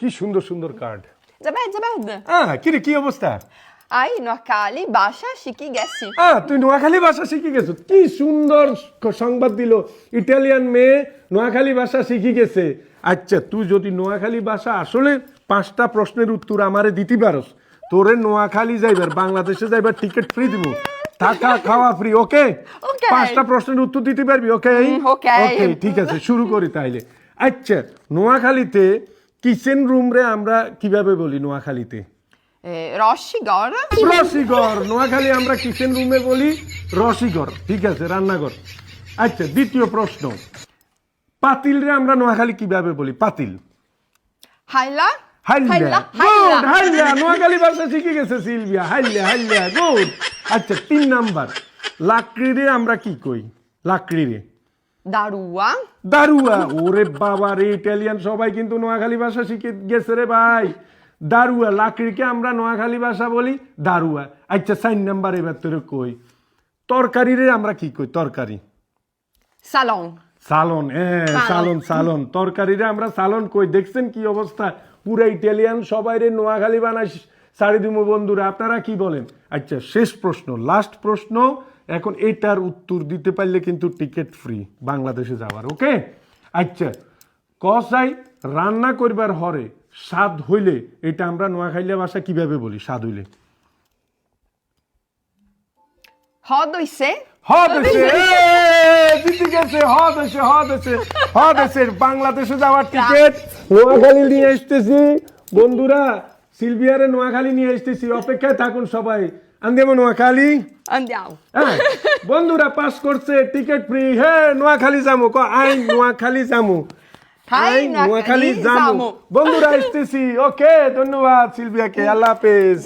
কি সুন্দর সুন্দর কার্ড। যাবে কি রে, কি অবস্থা? আই নোয়াখালী ভাষা শিখি গেছি। তুই নোয়াখালী ভাষা শিখে গেছো, কি সুন্দর সংবাদ দিল। ইটালিয়ান মেয়ে নোয়াখালী ভাষা শিখে গেছে। আচ্ছা, তুই যদি নোয়াখালী ভাষা আসলে 5টা প্রশ্নের উত্তর আমারে দিতে পারস, তোরে নোয়াখালী যাইবার, বাংলাদেশে যাইবার টিকিট ফ্রি দিব, থাকা খাওয়া ফ্রি। ওকে? 5টা প্রশ্নের উত্তর দিতে পারবি? ওকে ওকে ঠিক আছে, শুরু করি তাইলে। আচ্ছা, নোয়াখালীতে কিচেন রুম রে আমরা কিভাবে বলি নোয়াখালীতে? রসিগর। রসিগর। নোয়াখালী আমরা কিচেন রুমে বলি রসিগর। ঠিক আছে, রান্নাঘর। আচ্ছা, দ্বিতীয় প্রশ্ন, পাতিল রে আমরা নোয়াখালী কিভাবে বলি? পাতিল। হাইলা। হাইল্লা। গুড, হাইল্লা। নোয়াখালী ভাষা শিখে গেছে সিলভিয়া। হাইল্লা, হাইল্লা, গুড। আচ্ছা, 3 নাম্বার, লাকড়ি রে আমরা কি কই? লাকড়ি রে দারুয়া। দারুয়া। ওরে বাবা রে, ইটালিয়ান সবাই কিন্তু নোয়াখালী ভাষা শিখে গেছে রে ভাই। দারুয়া, লাকড়িকে আমরা নোয়াখালী ভাষা বলি দারুয়া। আচ্ছা, 4 নাম্বার এবার তোরে কই, তরকারি রে আমরা কি কই? তরকারি। সালন। সালন। সালন, সালন। তরকারি রে আমরা সালন কই। দেখছেন কি অবস্থা? পুরা ইটালিয়ান সবাই রে নোয়াখালী বানাই সারি দিমু বন্ধুরা। আপনারা কি বলেন? আচ্ছা, শেষ প্রশ্ন, লাস্ট প্রশ্ন। এখন এটার উত্তর দিতে পারলে কিন্তু টিকিট ফ্রি বাংলাদেশে যাওয়ার। ওকে? আচ্ছা, কসাই রান্না করবার হরে স্বাদ হইলে, এটা আমরা নোয়াখালী ভাষা কিভাবে বলি? স্বাদ হইলে হদ হইছে। হদ হইছে। জিতে গেছে। হদ হইছে, হদ হইছে, হদ হইছে। বাংলাদেশে যাওয়ার টিকিট নোয়াখালী নিয়ে আসতেছি বন্ধুরা। সিলভিয়ারে নোয়াখালী নিয়ে আসতেছি, অপেক্ষায় থাকুন সবাই। আন্দেমো নোয়াখালী। Andiamo. বন্ধুরা পাস করছে, টিকিট ফ্রি। নোয়াখালী যামু। আই নোয়াখালী যামু। হাই নোয়াখালী যামু। বন্ধুরা আসতেছি। ওকে, ধন্যবাদ সিলভিয়াকে। আল্লাহ হাফেজ।